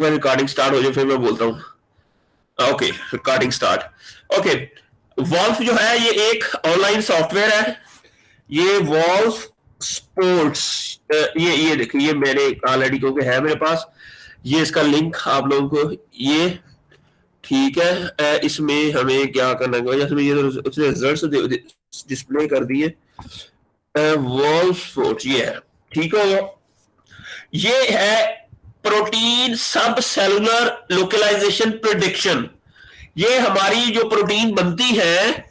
मैं recording start हो जाए फिर मैं बोलता हूँ। Okay, recording start. Okay, WoLF जो है ये एक ऑनलाइन सॉफ्टवेयर है। ये वॉल्फ स्पोर्ट्स, ये देखिए, ये मैंने ऑलरेडी क्योंकि है मेरे पास, ये इसका लिंक आप लोगों को ये ठीक है। इसमें हमें क्या करना है, इसमें ये उसने रिजल्ट डिस्प्ले कर दिए। वॉल्फ स्पोर्ट्स ये है, ठीक है। ये है प्रोटीन सब सेलुलर लोकलाइजेशन प्रिडिक्शन। ये हमारी जो प्रोटीन बनती है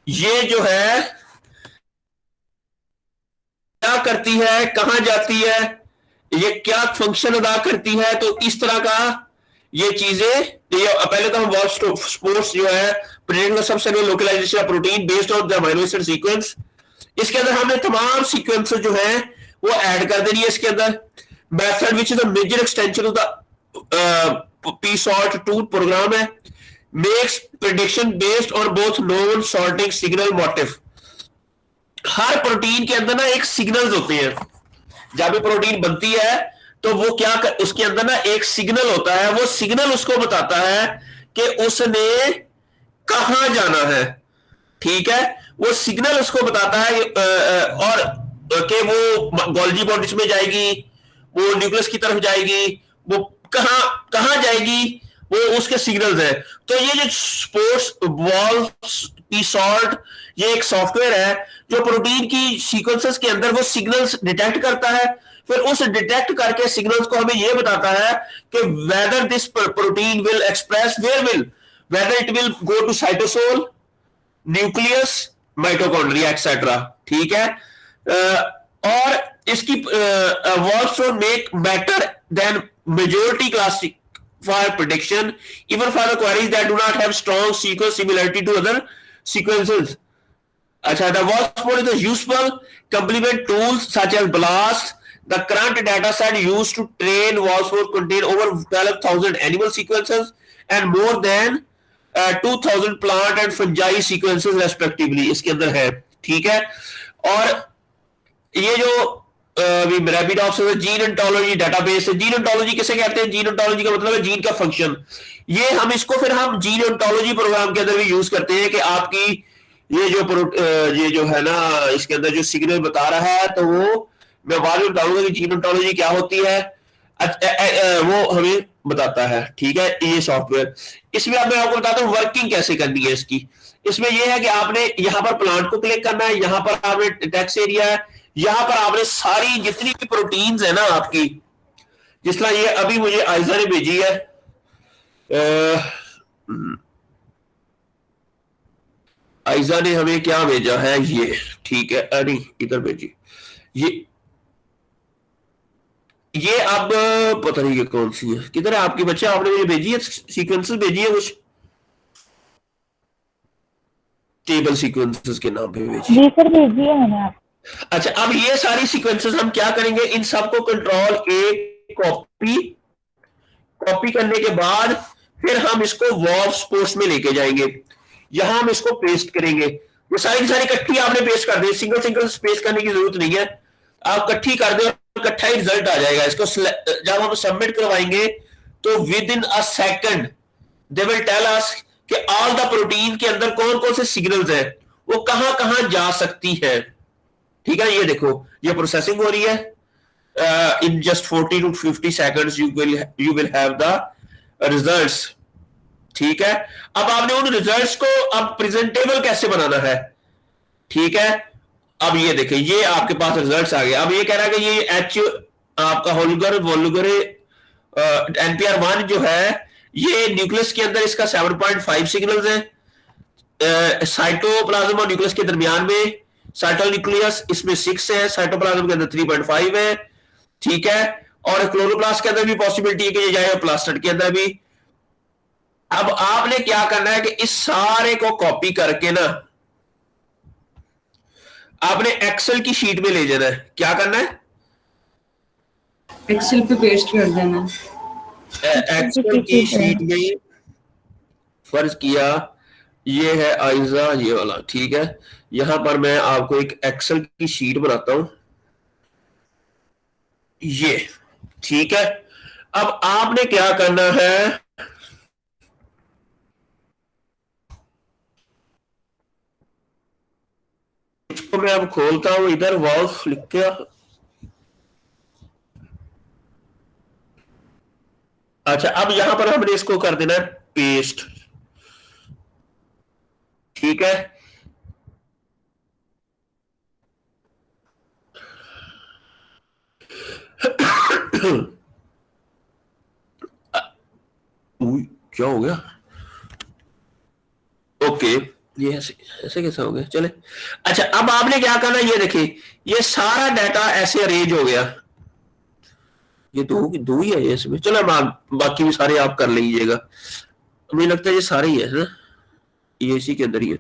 ये जो है क्या करती है, कहां जाती है, ये क्या फंक्शन अदा करती है, तो इस तरह का ये चीजें। ये पहले तो हम वॉल्फ स्पोर्ट्स जो है predict subcellular localisation of protein based on the amino acid sequence. इसके अंदर हमने तमाम सीक्वेंस जो है वो ऐड कर देनी है इसके अंदर। Method which is the major extension of the P sort tool program है, makes prediction based on both known sorting signal motif. हर प्रोटीन के अंदर ना एक सिग्नल्स होते हैं। जब भी प्रोटीन बनती है तो वो क्या उसके अंदर ना एक सिग्नल होता है, वो सिग्नल उसको बताता है कि उसने कहां जाना है, ठीक है। वो सिग्नल उसको बताता है और कि वो गोल्जी बॉडीज में जाएगी, वो न्यूक्लियस की तरफ जाएगी, वो कहां कहां जाएगी, वो उसके सिग्नल्स है। तो ये जो स्पोर्ट्स वॉल्फ की सॉल्ट, ये एक सॉफ्टवेयर है जो प्रोटीन की सीक्वेंसेस के अंदर वो सिग्नल्स डिटेक्ट करता है। फिर उस डिटेक्ट करके सिग्नल्स को हमें ये बताता है कि whether this protein will express whether it will go to cytosol, nucleus, mitochondria etcetera, ठीक है। और इसकी WoLF make better than majority classifier prediction even for the queries that do not have strong sequence similarity to other sequences. अच्छा, the WASP is a useful complement tools such as BLAST. The current data set used to train WASP contain over 12,000 animal sequences and more than 2,000 plant and fungi sequences respectively इसके अंदर है, ठीक है। और ये जो रैपिडॉप्स gene एंटोलॉजी database है। Gene एंटोलॉजी किसे कहते हैं? जीन एंटोलॉजी का मतलब है जीन का फंक्शन। ये हम इसको फिर हम जीन एंटोलॉजी प्रोग्राम के अंदर भी यूज करते हैं कि आपकी ये जो है ना इसके अंदर जो सिग्नल बता रहा है, तो वो मैं बाद में बताऊंगा कि जीन एंटोलॉजी क्या होती है। वो हमें बताता है, ठीक है, ये सॉफ्टवेयर। इसमें अब मैं आपको बताता हूँ वर्किंग कैसे करनी है इसकी। इसमें यह है कि आपने यहां पर प्लांट को क्लिक करना है, यहां पर आपने टेक्स्ट एरिया है, यहां पर आपने सारी जितनी भी प्रोटीन्स है ना आपकी, जिस तरह ये अभी मुझे आयजा ने भेजी है, आयजा ने हमें क्या भेजा है ये, ठीक है, नहीं इधर भेजी ये अब पता नहीं ये कौन सी है, किधर है आपकी बच्चे, आपने मुझे भेजी है सीक्वेंसेस भेजी है कुछ टेबल सीक्वेंसेस के नाम पे भेजी। जी सर भेजी है मैंने आप। अच्छा, अब ये सारी सीक्वेंसेस हम क्या करेंगे, इन सबको कंट्रोल ए कॉपी करने के बाद फिर हम इसको वॉल्फ स्पोर्ट्स में लेके जाएंगे। यहां हम इसको पेस्ट करेंगे। ये सारी इकट्ठी आपने पेस्ट कर दी, सिंगल सिंगल पेस्ट करने की जरूरत नहीं है, आप इकट्ठी कर दे और इकट्ठा ही रिजल्ट आ जाएगा। इसको जब हम सबमिट करवाएंगे तो within a second they will tell us कि ऑल द प्रोटीन के अंदर कौन कौन से सिग्नल्स हैं, वो कहां कहां जा सकती है, ठीक है। ये देखो ये प्रोसेसिंग हो रही है, in just 40 to 50 seconds you will have the results, ठीक है। अब आपने उन रिजल्ट्स को अब प्रेजेंटेबल कैसे बनाना है, ठीक है। अब ये देखिए ये आपके पास रिजल्ट्स आ गए। अब ये कह रहा है कि ये एच आपका होलगर वोलगर NPR1 जो है ये न्यूक्लियस के अंदर इसका 7.5 सिग्नल्स है, साइटोप्लाज्म और न्यूक्लियस के दरमियान में साइटोन्यूक्लियस इसमें 6 है, साइटोप्लाज्म के अंदर 3.5 है, ठीक है। और क्लोरोप्लास्ट के अंदर भी पॉसिबिलिटी है कि ये जाए, प्लास्टिड के अंदर भी। अब आपने क्या करना है कि इस सारे को कॉपी करके ना आपने एक्सेल की शीट में ले जाना है। क्या करना है? एक्सेल पे पेस्ट कर देना। एक्सेल की शीट में फर्ज किया ये है आइजा ये वाला, ठीक है। यहां पर मैं आपको एक एक्सेल की शीट बनाता हूं, ये ठीक है। अब आपने क्या करना है, इसको मैं अब खोलता हूं इधर वॉल्फ लिख के। अच्छा, अब यहां पर हमने इसको कर देना है पेस्ट, ठीक है। क्या हो गया? ओके, ये ऐसे ऐसे कैसा हो गया, चले। अच्छा, अब आपने क्या करना, ये देखिए, ये सारा डाटा ऐसे अरेंज हो गया। ये दो दो ही है ये इसमें, चलो बाकी भी सारे आप कर लीजिएगा। मुझे लगता है ये सारे ही है ना, ये इसी के अंदर ही है,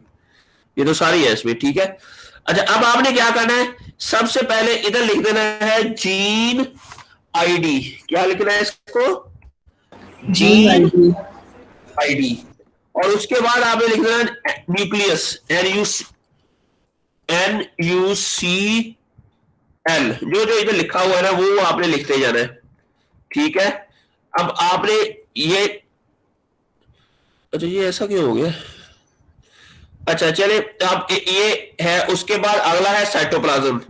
ये तो सारी है इसमें, ठीक है। अच्छा, अब आपने क्या करना है, सबसे पहले इधर लिख देना है जीन आईडी। क्या लिखना है इसको? Gene gene ID. आईडी। और उसके बाद आपने लिख देना न्यूक्लियस, NuCl। जो जो इधर लिखा हुआ है ना वो आपने लिखते जाना है, ठीक है। अब आपने ये, अच्छा ये ऐसा क्यों हो गया? अच्छा चले, अब ये है, उसके बाद अगला है साइटोप्लाज्म,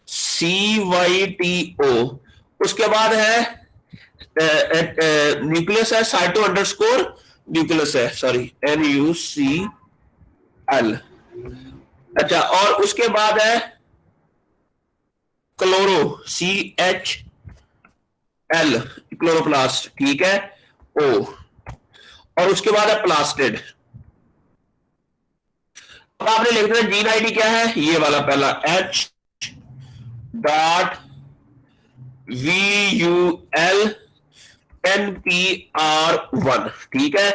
CYTO। उसके बाद है न्यूक्लियस है, साइटो अंडरस्कोर न्यूक्लियस है, सॉरी, NuCl। अच्छा, और उसके बाद है क्लोरो, CHL, क्लोरोप्लास्ट, ठीक है, O। और उसके बाद है प्लास्टिड। अब आपने लिख देना जीन आईडी क्या है, ये वाला पहला H.VUL.NPR1, ठीक है।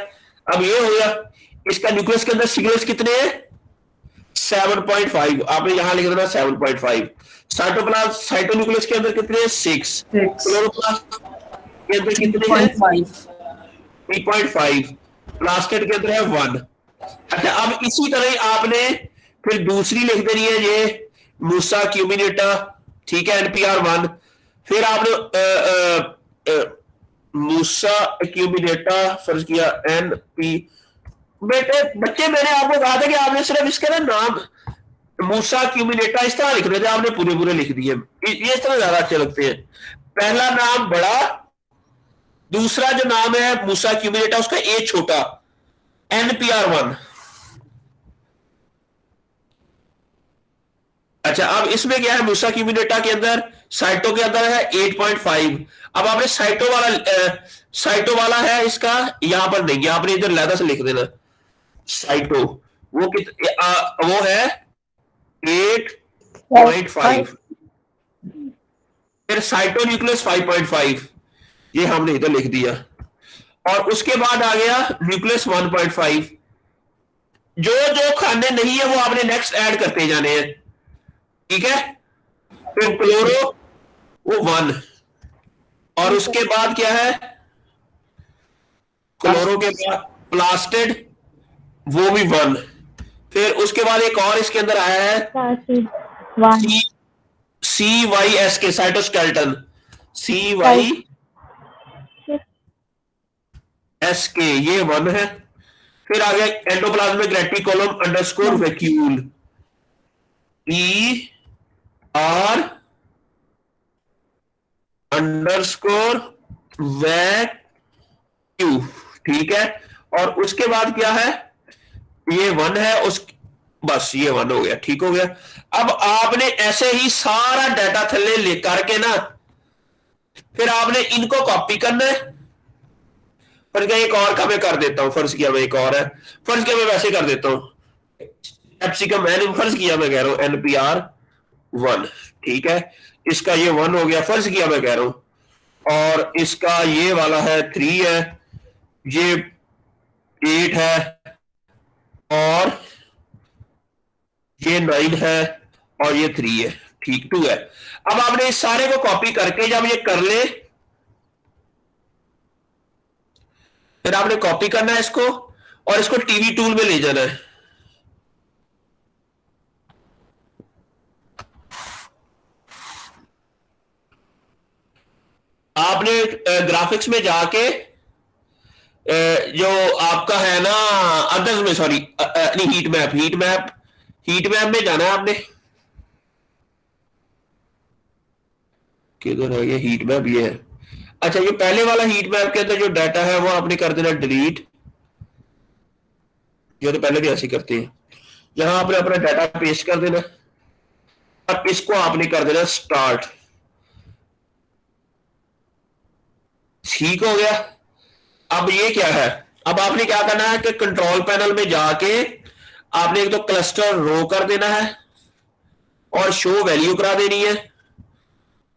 अब ये हो गया, इसका न्यूक्लियस के अंदर सिग्नल्स कितने हैं? 7.5। आपने यहां लिख देना 7.5। साइटोप्लाज्म, साइटोन्यूक्लियस के अंदर कितने हैं? 6। 6। क्लोरोप्लास्ट के अंदर कितने हैं? 3.5। 3.5। प्लास्टिड के अंदर है 1। अच्छा, अब इसी तरह ही आपने फिर दूसरी लिख देनी है, ये मूसा क्यूमिनेटा, ठीक है, NPR1। फिर आपने मूसा क्यूमिनेटा फर्ज किया NP। बेटे बच्चे, मैंने आपको कहा था कि आपने सिर्फ इसका ना नाम मूसा क्यूमिनेटा इस तरह लिख रहे थे, आपने पूरे पूरे लिख दिए। ये इस तरह ज्यादा अच्छे लगते हैं। पहला नाम बड़ा, दूसरा जो नाम है मूसा क्यूमिनेटा उसका ए छोटा, NPR1। अच्छा, अब इसमें क्या है, मूसा क्यूमिनेटा के अंदर, साइटो के अंदर है 8.5। अब आपने साइटो वाला है इसका, यहां पर नहीं, आपने इधर लहदा से लिख देना साइटो। वो है 8.5। फिर साइटो न्यूक्लियस 5.5, ये हमने इधर लिख दिया। और उसके बाद आ गया न्यूक्लियस 1.5। जो जो खाने नहीं है वो आपने नेक्स्ट ऐड करते जाने हैं, ठीक है। फिर क्लोरो, वो 1। और उसके बाद क्या है, क्लोरो के बाद प्लास्टिड, वो भी 1। फिर उसके बाद एक और इसके अंदर आया है C CYS K, cytoskeleton, CYSK, ये 1 है। फिर आ गया endoplasmic reticulum underscore vacuole, ER underscore vacuole, ठीक है। और उसके बाद क्या है, ये 1 है, उस बस ये 1 हो गया, ठीक हो गया। अब आपने ऐसे ही सारा डाटा थल्ले ले करके ना, फिर आपने इनको कॉपी करना है। फर्ज किया एक और का मैं कर देता हूं, फर्ज किया मैं एक और है, फर्ज किया मैं वैसे कर देता हूं, कैप्सिकम मैंने फर्ज किया मैं कह रहा हूं NPR1, ठीक है। इसका ये 1 हो गया, फर्ज किया मैं कह रहा हूं। और इसका ये वाला है 3 है, ये 8 है, और ये 9 है, और ये 3 है, ठीक, 2 है। अब आपने इस सारे को कॉपी करके जब ये कर ले, फिर आपने कॉपी करना है इसको, और इसको टीवी टूल में ले जाना है। आपने ग्राफिक्स में जाके जो आपका है ना अदर्स में, सॉरी नहीं, हीट मैप में जाना है आपने। किधर है ये हीट मैप? ये है। अच्छा, ये पहले वाला हीट मैप के अंदर जो डाटा है वो आपने कर देना डिलीट। ये तो पहले भी ऐसे करते हैं। यहां आपने अपना डाटा पेस्ट कर देना और इसको आपने कर देना स्टार्ट। ठीक हो गया। अब ये क्या है, अब आपने क्या करना है कि कंट्रोल पैनल में जाके आपने एक तो क्लस्टर रो कर देना है और शो वैल्यू करा देनी है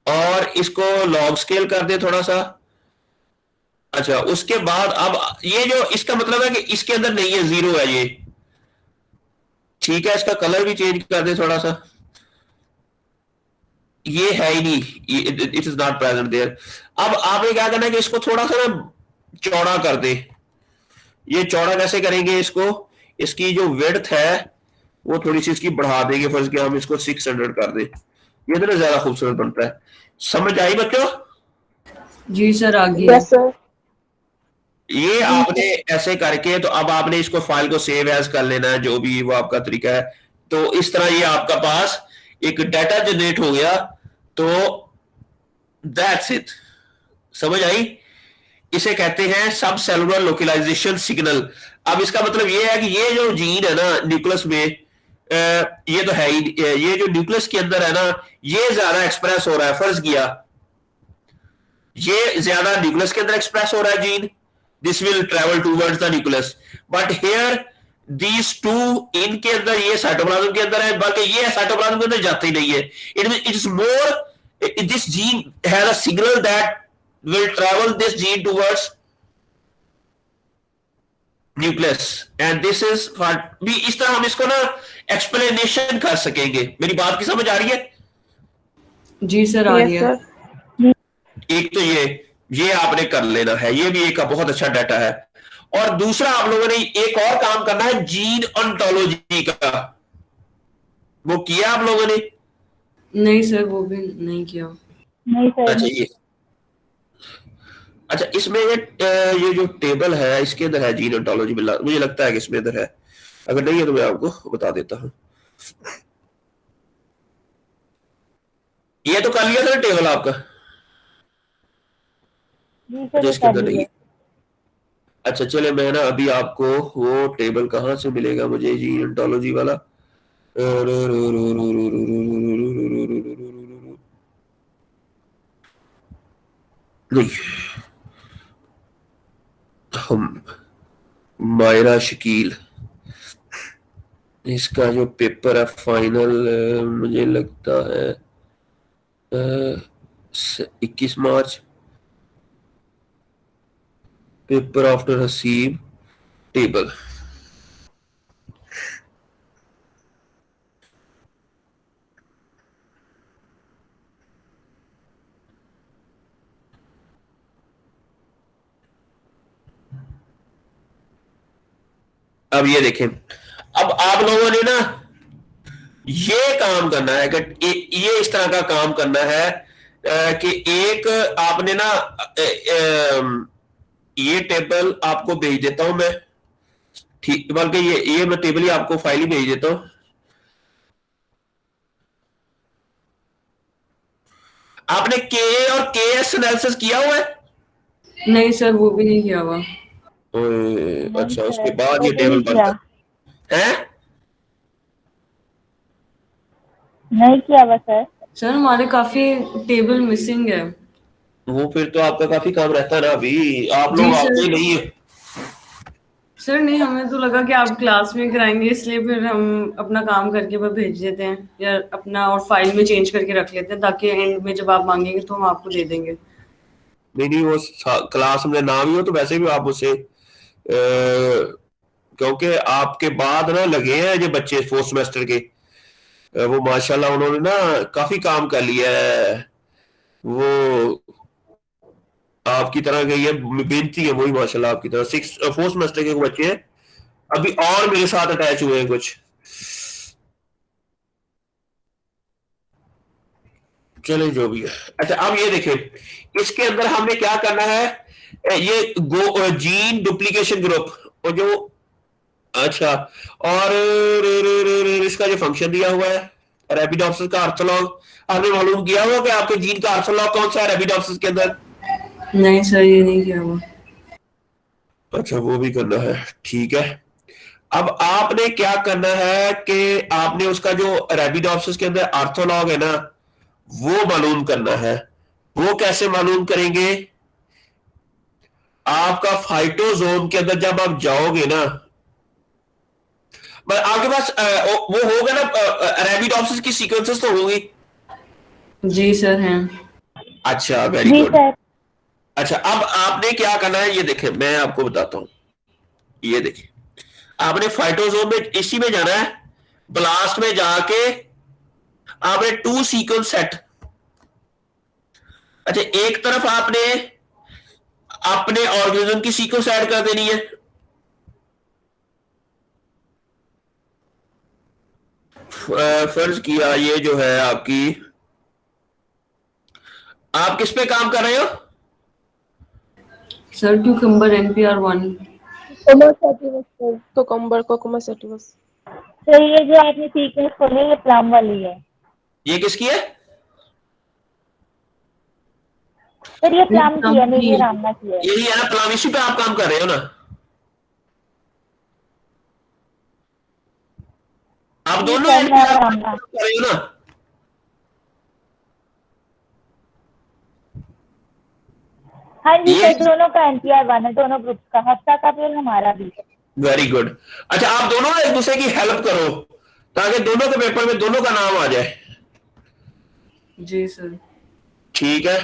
और इसको लॉग स्केल कर दे थोड़ा सा। अच्छा, उसके बाद अब ये जो इसका मतलब है कि इसके अंदर नहीं है, जीरो है ये। ठीक है, इसका कलर भी चेंज कर दे थोड़ा सा। ये है ही नहीं, it is not present there. अब आपने क्या करना है कि इसको थोड़ा सा ना चौड़ा कर दे। ये चौड़ा कैसे करेंगे इसको, इसकी जो विड्थ है वो थोड़ी सी इसकी बढ़ा देंगे। फर्ज के हम इसको 600 कर दे, ये तो ना ज्यादा खूबसूरत बनता है। समझ आई बच्चों? जी सर, आगे यस सर। ये आपने ऐसे करके, तो अब आपने इसको फाइल को सेव एज कर लेना है, जो भी वो आपका तरीका है। तो इस तरह ये आपका पास एक डाटा जनरेट हो गया। तो दैट्स इट। समझ आई? इसे कहते हैं सब सेलुलर लोकलाइजेशन सिग्नल। अब इसका मतलब ये है कि ये जो जीन है ना न्यूक्लियस में, ये तो है ही, ये जो न्यूक्लियस के अंदर है ना, ये ज्यादा एक्सप्रेस हो रहा है। फर्ज किया ये ज्यादा न्यूक्लियस के अंदर एक्सप्रेस हो रहा है gene, this will travel towards the nucleus. But here these two, इनके अंदर ये साइटोप्लाज्म के अंदर है, बल्कि ये साइटोप्लाज्म के अंदर जाते ही नहीं है। It is more, this gene has a signal that will travel this gene towards nucleus and this is what भी, इस तरह हम इसको ना एक्सप्लेनेशन कर सकेंगे। मेरी बात की समझ आ रही है? जी सर, आ रही है। एक तो ये आपने कर लेना है, ये भी एक बहुत अच्छा डाटा है। और दूसरा आप लोगों ने एक और काम करना है जीन ऑन्टोलॉजी का। वो किया आप लोगों ने? नहीं सर, वो भी नहीं किया। नहीं सर। अच्छा, ये अच्छा, इसमें ये जो टेबल है इसके अंदर है जीन ऑन्टोलॉजी, मुझे लगता है कि इसमें अंदर है। अगर नहीं है तो मैं आपको बता देता हूं। ये तो कर लिया था ना टेबल आपका? जी अच्छा, सर, इसके अंदर कर नहीं लिए। है। अच्छा चले, मैं ना अभी आपको वो टेबल कहाँ से मिलेगा मुझे जीन ऑन्टोलॉजी वाला। नहीं, हम मायरा शकील, इसका जो पेपर है फाइनल, मुझे लगता है 21 मार्च, पेपर आफ्टर हसीब टेबल। अब ये देखें, अब आप लोगों ने ना ये काम करना है कि ये इस तरह का काम करना है कि एक आपने ना ये टेबल आपको भेज देता हूं मैं, ठीक, बल्कि ये मैं टेबल ही आपको फाइल ही भेज देता हूं। आपने के और के एस एनालिसिस किया हुआ है? नहीं सर, वो भी नहीं किया हुआ। नहीं अच्छा, उसके सर, बाद वो ये भी टेबल नहीं किया। बनता है? नहीं किया बस सर। सर हमारे काफी टेबल मिसिंग है। वो फिर तो आपका काफी काम रहता है ना, अभी आप जी लोग आते सर। ही नहीं है। सर नहीं, हमें तो लगा कि आप क्लास में कराएंगे, इसलिए फिर हम अपना काम करके वह भेज देते हैं या अपना और फाइल में चेंज करके रख लेते हैं, ताकि एंड में जब आप मांगेंगे तो हम आपको दे देंगे। नहीं नहीं, वो क्लास में ना भी हो तो वैसे भी आप उसे क्योंकि आपके बाद ना लगे हैं जो बच्चे फोर्थ सेमेस्टर के, वो माशाल्लाह उन्होंने ना काफी काम कर लिया है। वो आपकी तरह के ये बेनती है, वही माशाल्लाह आपकी तरह सिक्स फोर्थ सेमेस्टर के बच्चे हैं अभी और मेरे साथ अटैच हुए हैं कुछ। चले जो भी है। अच्छा अब ये देखिए इसके अंदर हमने क्या करना है, ये जीन डुप्लीकेशन ग्रुप और जो, अच्छा, और इसका जो फंक्शन दिया हुआ है रेपिडोप्सिस का ऑर्थोलॉग, आपने मालूम किया हुआ कि आपके जीन का ऑर्थोलॉग कौन सा है रेपिडोप्सिस के अंदर? नहीं सर, ये नहीं किया हुआ। अच्छा वो भी करना है, ठीक है। अब आपने क्या करना है कि आपने उसका जो रेपिडोप्सिस के अंदर ऑर्थोलॉग है ना वो मालूम करना है। वो कैसे मालूम करेंगे? आपका फाइटोजोम के अंदर जब आप जाओगे ना, आपके पास वो होगा ना, रेपिडोप्सिस की सीक्वेंसेस तो होगी। जी सर हैं। अच्छा वेरी जी गुड। सर। अच्छा अब आपने क्या करना है, ये देखें मैं आपको बताता हूं, ये देखिए आपने फाइटोजोम में इसी में जाना है, ब्लास्ट में जाके आपने 2 सीक्वेंस सेट, अच्छा एक तरफ आपने अपने ऑर्गेनिज्म की सीक्वेंस ऐड कर देनी है, फर्ज किया ये जो है आपकी, आप किस पे काम कर रहे हो? Sir cucumber NPR1। Cucumis sativus. Sir ये जो आपने सीक्वेंस खोली ये प्लम वाली है। ये किसकी है? सर ये प्लम की है, मेरी की। रामना की है। यही है ना, प्लाविशी पे आप काम कर रहे हो ना? आप जी दोनों सर मैं NPR पे रामना। काम कर रहे हो ना? हाँ जी ये सर, दोनों का NPR1 है, दोनों ग्रुप्स का, हफ्ता का भी और हमारा भी। Very good. अच्छा आप दोनों एक दूसरे की हेल्प करो ताकि दोनों के पेपर में दोनों का नाम आ जाए। जी सर। ठीक है,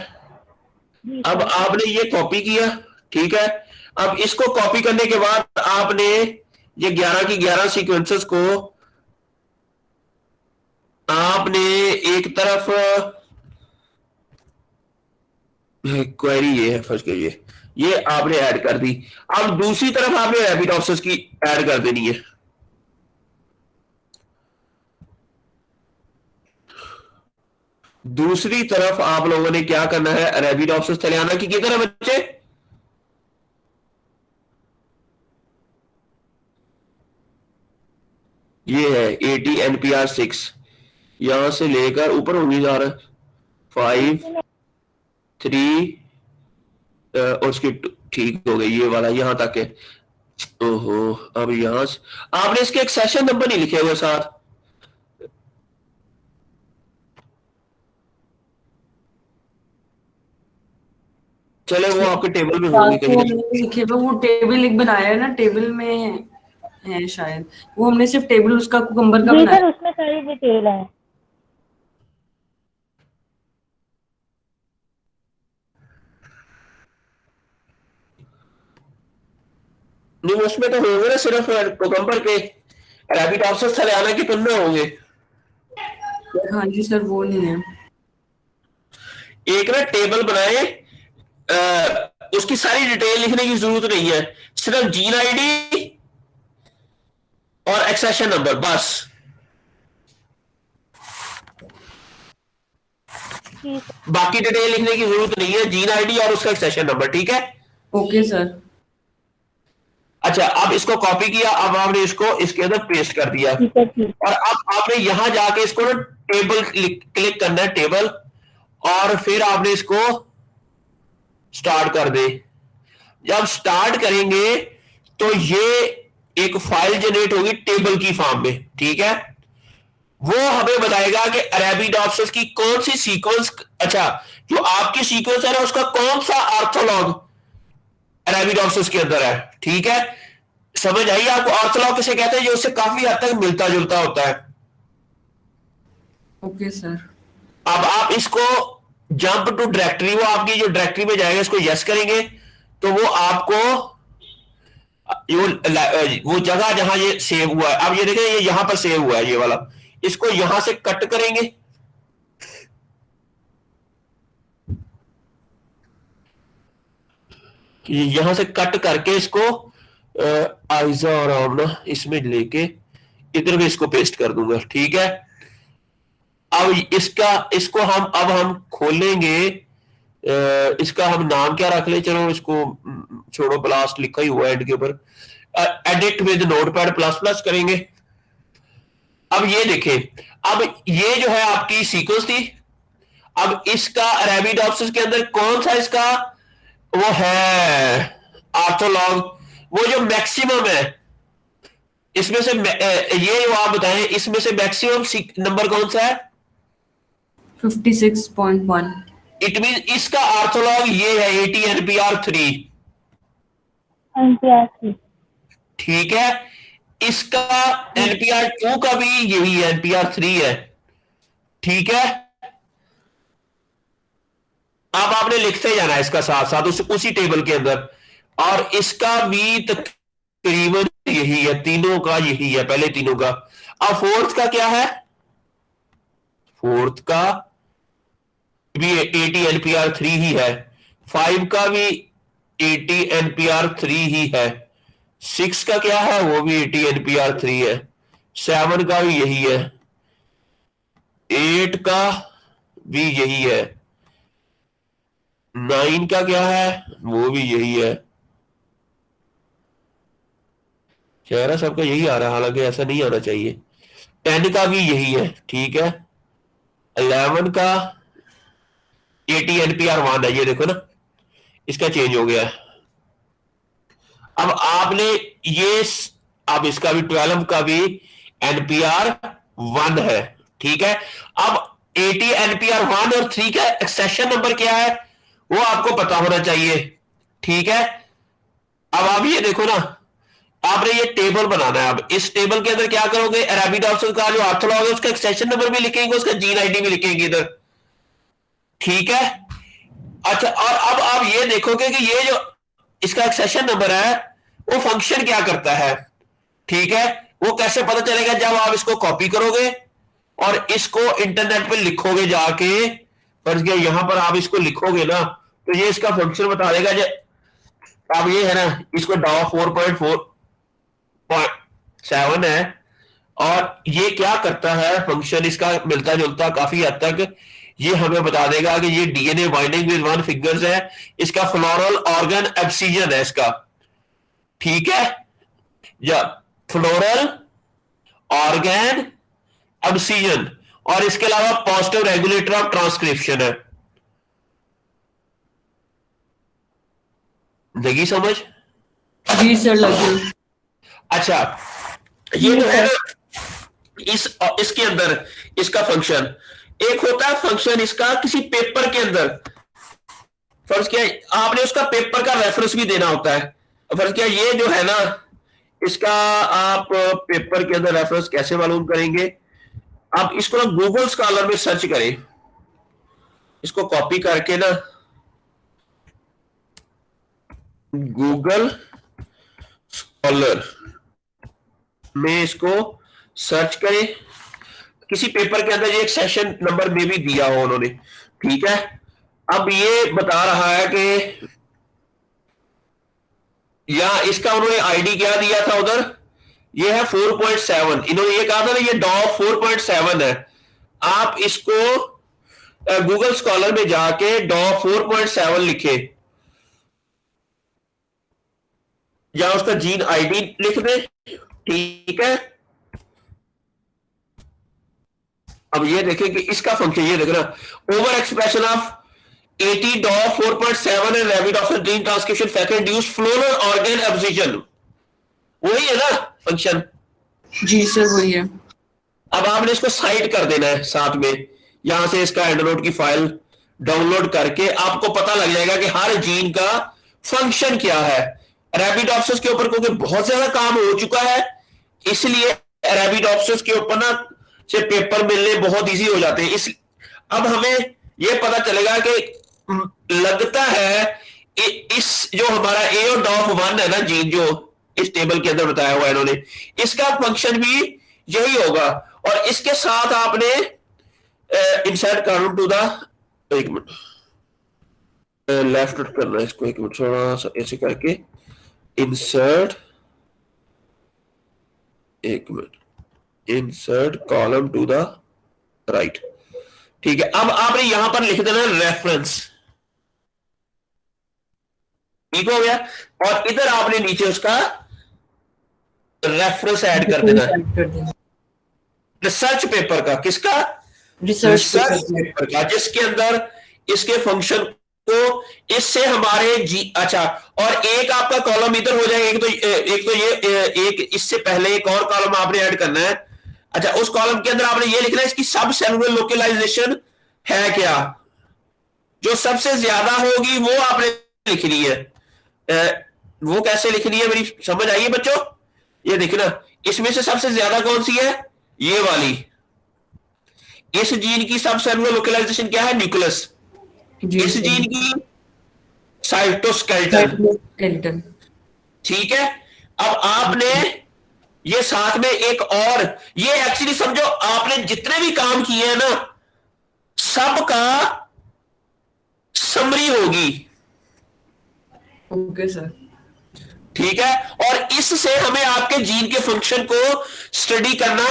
जी अब सर। आपने ये कॉपी किया, ठीक है। अब इसको कॉपी करने के बाद आपने ये 11 की 11 सीक्वेंसेस को आपने एक तरफ, क्वेरी ये है फर्स्ट के ये आपने ऐड कर दी। अब दूसरी तरफ आपने रेपिडोप्सिस की ऐड कर देनी है। दूसरी तरफ आप लोगों ने क्या करना है, रेपिडोप्सिस थलियाना की किधर है बच्चे? ये है 80 NPR6, यहां से लेकर ऊपर होगी जा रहा है 5 3 और उसकी ठीक हो गई ये वाला यहां तक है। ओहो, अब यहां से आपने इसके एक सेशन नंबर नहीं लिखे हुए साथ। चले वो आपके टेबल में होंगे कहीं वो ना। हमने लिखे हुए, वो टेबल एक बनाया है ना, टेबल में है शायद। वो हमने सिर्फ टेबल उसका कुकम्बर का जी बनाया। सर उसमें सारी डिटेल है। नहीं उसमें तो होंगे ना सिर्फ कोकम्बर के, रेपिडोप्सिस थलियाना के तुम में होंगे। हाँ जी सर, वो नहीं है। एक ना टेबल बनाए, उसकी सारी डिटेल लिखने की जरूरत नहीं है, सिर्फ जीन आईडी और एक्सेशन नंबर बस। जी सर। बाकी डिटेल लिखने की जरूरत नहीं है, जीन आईडी और उसका एक्सेशन नंबर, ठीक है। Okay sir. अच्छा अब इसको कॉपी किया, अब आपने इसको इसके अंदर पेस्ट कर दिया, ठीक है ठीक। और अब आपने यहां जाके इसको ना टेबल क्लिक करना है, टेबल, और फिर आपने इसको स्टार्ट कर दे। जब स्टार्ट करेंगे तो ये एक फाइल जनरेट होगी टेबल की फॉर्म में, ठीक है। वो हमें बताएगा कि अरेबिडोप्सिस की कौन सी सीक्वेंस, अच्छा जो आपकी सीक्वेंस है ना उसका कौन सा ऑर्थोलॉग अरेबिडोप्सिस के अंदर है, ठीक है। समझ आई आपको? ऑर्थोलॉग किसे कहते हैं? जो उससे काफी हद तक मिलता जुलता होता है। Okay sir. अब आप इसको जंप टू डायरेक्टरी, वो आपकी जो डायरेक्टरी में जाएगा इसको यस करेंगे तो वो आपको वो जगह जहां ये सेव हुआ है, अब ये देखें ये यहां पर सेव हुआ है ये वाला, इसको यहां से कट करेंगे, यहां से कट करके इसको आइजा और आमना इसमें लेके इधर भी इसको पेस्ट कर दूंगा, ठीक है। अब इसको हम खोलेंगे। इसका हम नाम क्या रख ले, चलो इसको छोड़ो, ब्लास्ट लिखा ही हुआ है एंड के ऊपर। Edit with notepad plus plus करेंगे। अब ये देखें, अब ये जो है आपकी सीक्वेंस थी। अब इसका अरेबिडोप्सिस के अंदर कौन सा इसका वो है ऑर्थोलॉग, वो जो मैक्सिमम है इसमें से, ये जो आप बताएं इसमें से मैक्सिमम नंबर कौन सा है? 56.1। इट मीन इसका ऑर्थोलॉग ये है 80 NPR3। NPR3। ठीक है, इसका NPR2 का भी यही है, NPR3 है। ठीक है, अब आपने लिखते जाना है इसका साथ साथ उसी टेबल के अंदर। और इसका भी तकरीबन यही है, तीनों का यही है, पहले तीनों का। अब फोर्थ का क्या है? फोर्थ का भी 80 NPR3 ही है। 5 का भी 80 NPR3 ही है। 6 का क्या है? वो भी 80 NPR3 है। 7 का भी यही है। 8 का भी यही है। 9 का क्या है? वो भी यही है। चेहरा सबका यही आ रहा है, हालांकि ऐसा नहीं आना चाहिए। 10 का भी यही है। ठीक है, 11 का 80 NPR1 है, ये देखो ना, इसका चेंज हो गया है। अब आपने ये अब इसका भी 12 का भी NPR1 है। ठीक है, अब 80 NPR1 और 3 का एक्सेशन नंबर क्या है वो आपको पता होना चाहिए। ठीक है, अब आप ये देखो ना, आपने ये टेबल बनाना है। अब इस टेबल के अंदर क्या करोगे, अरेबिडोप्सिस का जो ऑर्थोलॉग है उसका एक्सेशन नंबर भी लिखेंगे, उसका जीन आईडी भी लिखेंगे इधर। ठीक है, अच्छा, और अब आप ये देखोगे कि ये जो इसका एक्सेशन नंबर है वो फंक्शन क्या करता है। ठीक है, वो कैसे पता चलेगा? जब आप इसको कॉपी करोगे और इसको इंटरनेट पे लिखोगे जाके, फर्ज किया यहां पर आप इसको लिखोगे ना, तो ये इसका फंक्शन बता देगा। अब ये है ना, इसको DAW 4.7 है, और ये क्या करता है फंक्शन इसका मिलता जुलता काफी हद तक। ये हमें बता देगा कि ये DNA binding with one fingers है, इसका फ्लोरल ऑर्गन एब्सिजन है इसका। ठीक है, या फ्लोरल ऑर्गन एब्सिजन, और इसके अलावा पॉजिटिव रेगुलेटर ऑफ ट्रांसक्रिप्शन है। लगी समझ? जी सर, लगी। अच्छा, ये जो है ना, इसके अंदर इसका फंक्शन एक होता है, फंक्शन इसका किसी पेपर के अंदर। फर्ज किया आपने उसका पेपर का रेफरेंस भी देना होता है। फर्ज किया ये जो है ना, इसका आप पेपर के अंदर रेफरेंस कैसे मालूम करेंगे? आप इसको ना गूगल स्कॉलर में सर्च करें, इसको कॉपी करके ना गूगल स्कॉलर में इसको सर्च करें। किसी पेपर के अंदर ये एक सेशन नंबर में भी दिया हो उन्होंने। ठीक है, अब ये बता रहा है कि या इसका उन्होंने आईडी क्या दिया था उधर, ये है 4.7। इन्होंने ये कहा था ना ये DAW 4.7 है। आप इसको गूगल स्कॉलर में जाके DAW 4.7 लिखे, या उसका जीन आईडी लिख दे। ठीक है, अब ये देखें कि इसका फंक्शन ये देखना, over expression of 80 DAW 4.7 and arabidopsis gene transcription factor induce floral organ abscission, वही है ना फंक्शन? जी सर, वही है। अब आपने इसको साइड कर देना है साथ में, यहां से इसका एंड्रॉइड की फाइल डाउनलोड करके आपको पता लग जाएगा कि हर जीन का फंक्शन क्या है। अरेबिडोप्सिस के ऊपर क्योंकि बहुत ज्यादा काम हो चुका है, इसलिए अरेबिडोप्सिस के ऊपर ना से पेपर मिलने बहुत इजी हो जाते हैं। इस अब हमें यह पता चलेगा कि लगता है इस जो हमारा AODOF1 है ना जीन, जो इस टेबल के अंदर बताया हुआ है इन्होंने, इसका फंक्शन भी यही होगा। और इसके साथ आपने इंसर्ट करना टू द, एक मिनट लेफ्ट करना है इसको, एक मिनट थोड़ा सा ऐसे करके इंसर्ट, एक minute, insert column to the right. ठीक है, अब आपने यहां पर लिख देना रेफरेंस, ठीक हो गया, और इधर आपने नीचे उसका रेफरेंस ऐड कर देना, कर देना रिसर्च पेपर का, किसका, रिसर्च रिसर्च पेपर का, जिसके अंदर इसके फंक्शन को इससे हमारे जी, अच्छा, और एक आपका कॉलम इधर हो जाएगा, एक तो ये एक इससे पहले एक और कॉलम आपने ऐड करना है। अच्छा, उस कॉलम के अंदर आपने ये लिखना है इसकी सब सेलुलर लोकलाइजेशन है क्या, जो सबसे ज्यादा होगी वो आपने लिखनी है। वो कैसे लिखनी है, मेरी समझ आई है बच्चों? ये देखना, इसमें से सबसे ज्यादा कौन सी है, ये वाली, इस जीन की सब सेलुलर लोकलाइजेशन क्या है, न्यूक्लियस, इस जीन की साइटोस्केलेटन, साइटोस्केलेटन। ठीक है। अब आपने ये साथ में एक और, ये एक्चुअली समझो आपने जितने भी काम किए हैं ना, सबका समरी होगी, ओके सर। ठीक है, और इससे हमें आपके जीन के फंक्शन को स्टडी करना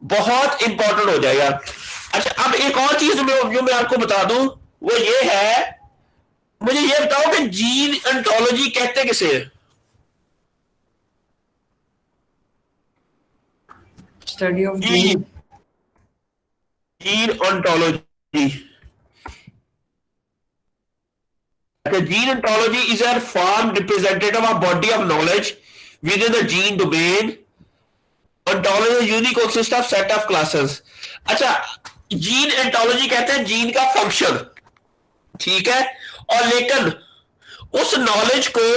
बहुत इंपॉर्टेंट हो जाएगा। अच्छा, अब एक और चीज जो मैं आपको बता दूं, वो ये है, मुझे ये बताओ कि जीन एंटोलॉजी कहते किसे है? Study of gene, gene ontology, gene ontology is a form representative of body of knowledge within the gene domain. Ontology is unique consists of set of classes. अच्छा, जीन एंटोलॉजी कहते हैं जीन का फंक्शन, ठीक है, और लेकिन उस नॉलेज को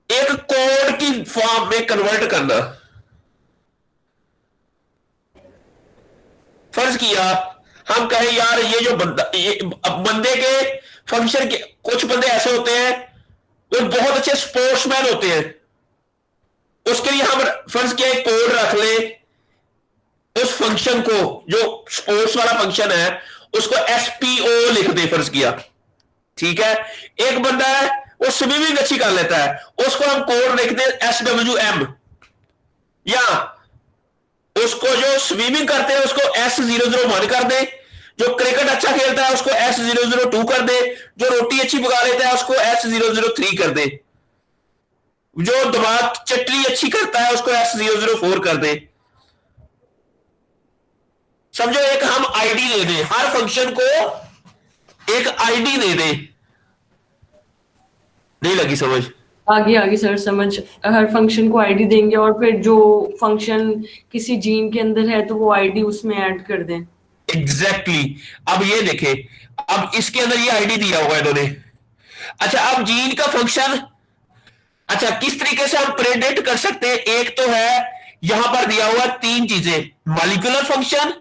एक कोड की फॉर्म में कन्वर्ट करना। फर्ज किया हम कहें यार ये जो बंदा, ये बंदे के फंक्शन के, कुछ बंदे ऐसे होते हैं जो बहुत अच्छे स्पोर्ट्समैन होते हैं, उसके लिए हम फर्ज किया एक कोड रख ले, उस फंक्शन को, जो स्पोर्ट्स वाला फंक्शन है उसको एसपीओ लिख दे, फर्ज किया, ठीक है। एक बंदा है वो स्विमिंग अच्छी कर लेता है, उसको हम कोड लिख दे SWM, या उसको जो स्विमिंग करते हैं उसको S001 कर दे, जो क्रिकेट अच्छा खेलता है उसको S002 कर दे, जो रोटी अच्छी पका लेता है उसको S003 कर दे, जो दिमाग चटनी अच्छी करता है उसको S004 कर दे। समझो एक हम आईडी दे दें, हर फंक्शन को एक आईडी दे दें, नहीं लगी समझ? आगे सर समझ, हर फंक्शन को आईडी देंगे और फिर जो फंक्शन किसी जीन के अंदर है तो वो आईडी उसमें ऐड कर दें। एग्जैक्टली अब ये देखें, अब इसके अंदर ये आईडी दिया हुआ है इन्होंने। अच्छा, अब जीन का फंक्शन, अच्छा किस तरीके से हम प्रेडिक्ट कर सकते हैं, एक तो है यहां पर दिया हुआ तीन चीजें, molecular function,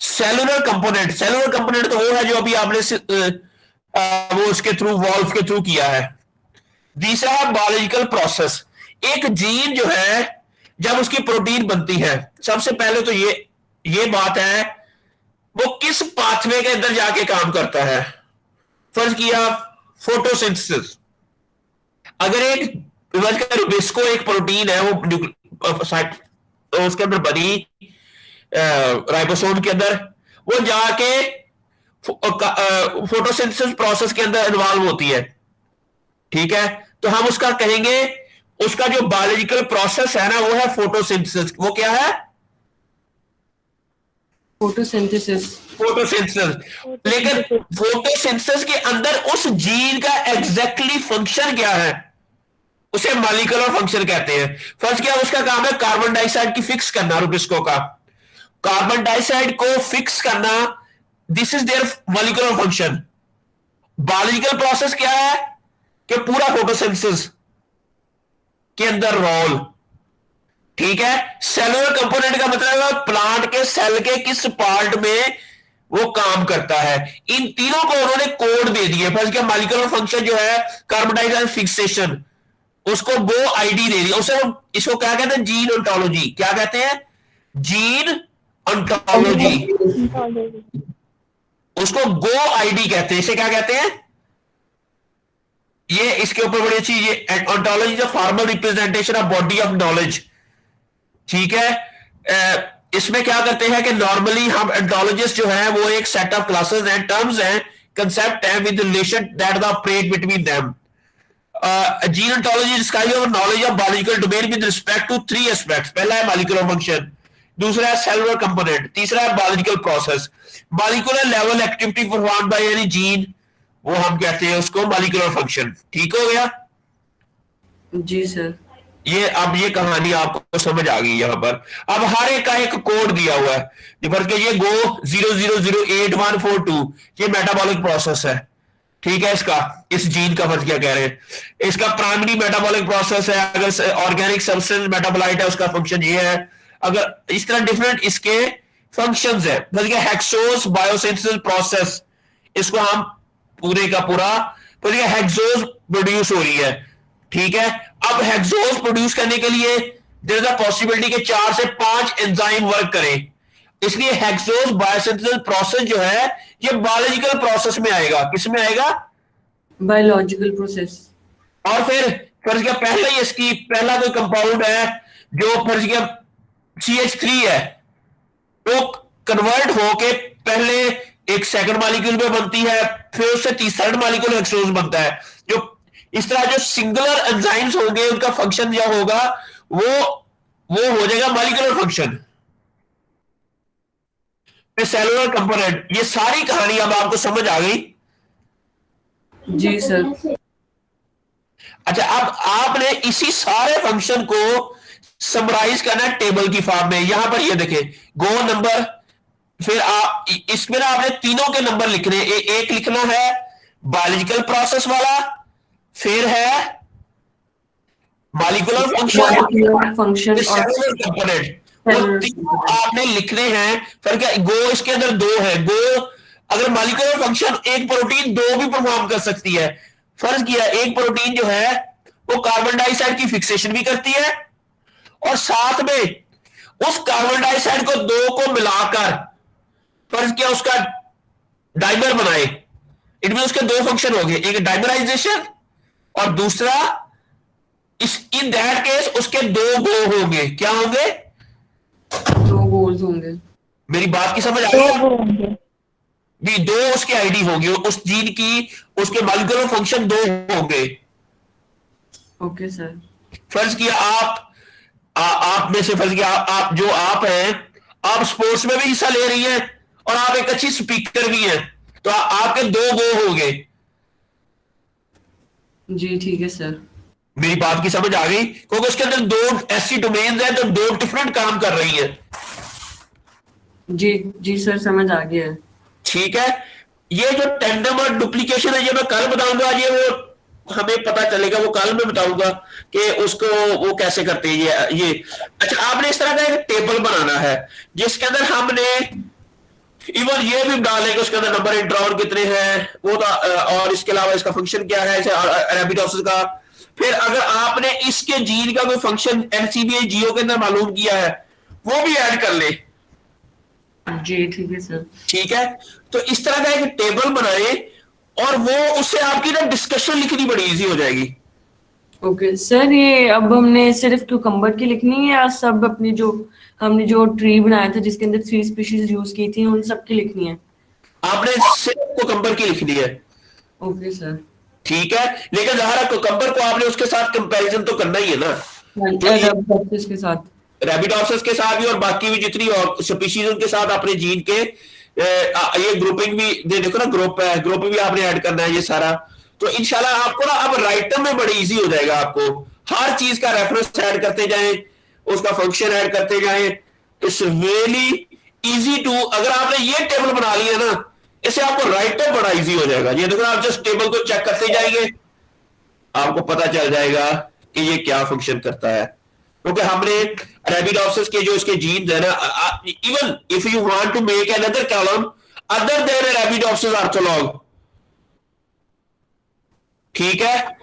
cellular component, cellular component तो वो है जो अभी आपने वो उसके थ्रू, वॉल्व के थ्रू किया है। दूसरा है बायोलॉजिकल प्रोसेस, एक जीन जो है जब उसकी प्रोटीन बनती है, सबसे पहले तो ये बात है वो किस पाथवे के अंदर जाके काम करता है। फर्ज किया फोटोसिंथेसिस, अगर एक बिस्को एक प्रोटीन है, वो उसके अंदर बनी राइबोसोम के अंदर, वो जाके फोटोसिंथेसिस प्रोसेस के अंदर इन्वॉल्व होती है, ठीक है। तो हम उसका कहेंगे, उसका जो बायोलॉजिकल प्रोसेस है ना वो है फोटोसिंथेसिस। वो क्या है? फोटोसिंथेसिस। फोटोसिंथेसिस। लेकिन फोटोसिंथेसिस के अंदर उस जीन का एग्जैक्टली फंक्शन क्या है, उसे मॉलिक्यूलर फंक्शन कहते हैं। फर्स्ट क्या उसका काम है, कार्बन डाइऑक्साइड की फिक्स करना, रुबिस्को का कार्बन डाइऑक्साइड को फिक्स करना, this is their molecular function. Biological process क्या है कि पूरा फोटोसिंथेसिस के अंदर रोल, ठीक है। सेलुलर कंपोनेंट का मतलब है प्लांट के सेल के किस पार्ट में वो काम करता है। इन तीनों को उन्होंने कोड दे दिए। फर्स्ट क्या मॉलिक्यूलर फंक्शन जो है कार्बन डाइऑक्साइड फिक्सेशन, उसको वो आईडी दे दिया, उसे हम इसको क्या कहते हैं, जीन ओंटोलॉजी। क्या कहते हैं? Gene ontology. उसको गो आईडी कहते हैं। इसे क्या कहते हैं? ये इसके ऊपर बड़ी अच्छी, ये ontology is a formal representation of body of knowledge, ठीक है। इसमें क्या करते हैं कि नॉर्मली हम एंटोलॉजिस्ट जो है वो एक सेट ऑफ क्लासेस हैं, टर्म्स हैं, कंसेप्ट है with relation that the operate between them. Gene ontology describe your knowledge of biological domain with respect to three aspects. पहला है मॉलिक्यूलर फंक्शन, दूसरा है सेलुलर कंपोनेंट, तीसरा है biological process. Molecular level activity perform by any gene, वो हम कहते हैं उसको मॉलिक्यूलर फंक्शन। ठीक हो गया? जी सर। ये अब ये कहानी आपको समझ आ गई यहाँ पर। अब हर एक का एक कोड दिया हुआ है, ये गो 00084142 ये मेटाबॉलिक प्रोसेस है। ठीक है, इसका इस जीन का फर्ज क्या कह रहे हैं, इसका प्राइमरी मेटाबॉलिक प्रोसेस है। अगर ऑर्गेनिक सब्सटेंस मेटाबोलाइट है उसका फंक्शन ये है। अगर इस तरह डिफरेंट इसके फंक्शंस है। हेक्सोस बायोसिंथेसिस प्रोसेस, इसको हम पूरे का पूरा हेक्सोस प्रोड्यूस हो रही है। ठीक है, अब हेक्सोस प्रोड्यूस करने के लिए देयर इज अ पॉसिबिलिटी के 4 से 5 एंजाइम वर्क करें, इसलिए हेक्सोस बायोसिंथेसिस प्रोसेस जो है ये बायोलॉजिकल प्रोसेस में आएगा। किस में आएगा? Biological process. और फिर फर्ज किया पहले ही इसकी पहला कोई कंपाउंड है जो फर्ज किया CH3 है, वो कन्वर्ट होके पहले एक सेकंड मॉलिक्यूल में बनती है, फिर उससे थर्ड मॉलिक्यूल हेक्सोस बनता है। जो इस तरह जो सिंगुलर एंजाइम्स होंगे उनका फंक्शन जो होगा वो हो जाएगा मॉलिक्यूलर फंक्शन। सेलुलर कंपोनेंट, ये सारी कहानी अब आपको समझ आ गई? जी सर। अच्छा, अब आपने इसी सारे फंक्शन को समराइज करना है टेबल की फॉर्म में। यहां पर ये देखें, गो नंबर, फिर आप इसमें ना आपने तीनों के नंबर लिखने, एक लिखना है बायोलॉजिकल प्रोसेस वाला, फिर है मॉलिक्यूलर फंक्शन और सेलुलर कंपोनेंट, वो तीनों आपने लिखने हैं। फिर क्या गो इसके अंदर दो है, गो अगर मॉलिक्यूलर फंक्शन एक प्रोटीन दो भी परफॉर्म कर सकती है। फर्ज किया एक प्रोटीन जो है वो कार्बन डाइऑक्साइड की फिक्सेशन भी करती है और साथ में उस कार्बन डाइऑक्साइड को दो को मिलाकर फर्ज किया उसका डाइमर बनाए। इनमें उसके दो फंक्शन हो गए, एक डाइमराइजेशन और दूसरा इस इन दैट केस उसके दो गो होंगे। क्या होंगे? दो गोल्स होंगे। मेरी बात की समझ आ दो रही है? होंगे। भी दो उसके आईडी होगी, उस जीन की उसके मॉलिक्यूलर फंक्शन दो होंगे। Okay sir. फर्ज किया आप में से फर्ज किया आप जो आप हैं, आप स्पोर्ट्स में भी हिस्सा ले रही हैं और आप एक अच्छी स्पीकर भी हैं, तो आपके दो गो होंगे। जी ठीक है सर। मेरी बात की समझ आ गई? क्योंकि उसके अंदर दो ऐसी डोमेन्स हैं तो दो डिफरेंट काम कर रही हैं। जी जी सर, समझ आ गया है। ठीक है, ये जो टेंडम और डुप्लीकेशन है ये मैं कल बताऊंगा, ये वो हमें पता चलेगा, वो कल मैं बताऊंगा कि उसको वो कैसे करते हैं ये। अच्छा, आपने इस तरह का एक टेबल बनाना है जिसके अंदर हमने इवन ये भी डालेंगे उसके अंदर नंबर इंट्रॉन कितने हैं वो तो, और इसके अलावा इसका फंक्शन क्या है रैबिडोप्सिस का। फिर अगर आपने इसके जीन का कोई फंक्शन NCBI जियो के अंदर मालूम किया है वो भी ऐड कर ले। जी ठीक है सर। ठीक है, तो इस तरह का एक टेबल बनाए और वो उससे आपकी ना डिस्कशन लिखनी बड़ी इजी हो जाएगी। ओके सर, ये अब हमने सिर्फ क्यूकम्बर की लिखनी है या सब अपनी जो हमने जो ट्री बनाया था जिसके अंदर 3 स्पीशीज यूज की थी उन सब की लिखनी है? आपने सिर्फ कोकम्बर की लिखनी है। Okay sir. ठीक है, लेकिन ज़ाहिर है कोकम्बर को आपने उसके साथ कंपैरिजन तो करना ही है ना, के साथ, रैबिडोप्सिस के साथ भी और बाकी भी जितनी और स्पीशीज उनके साथ अपने जीन के ये ग्रुपिंग भी देखो ना, ग्रुप है, ग्रुप भी आपने ऐड करना है ये सारा। तो इंशाल्लाह आपको ना अब राइटर में बड़ी इजी हो जाएगा, आपको हर चीज का रेफरेंस ऐड करते जाएं, उसका फंक्शन ऐड करते जाएं। इट्स रियली इजी टू, अगर आपने ये टेबल बना लिया ना इससे आपको राइटर बड़ा इजी हो जाएगा। ये देखो आप जस्ट टेबल को चेक करते जाएंगे आपको पता चल जाएगा कि ये क्या फंक्शन करता है। क्योंकि हमने रैबिडोप्सिस के जो इसके जीन्स है ना, even if you want to make another column other than arabidopsis ortholog, ठीक है,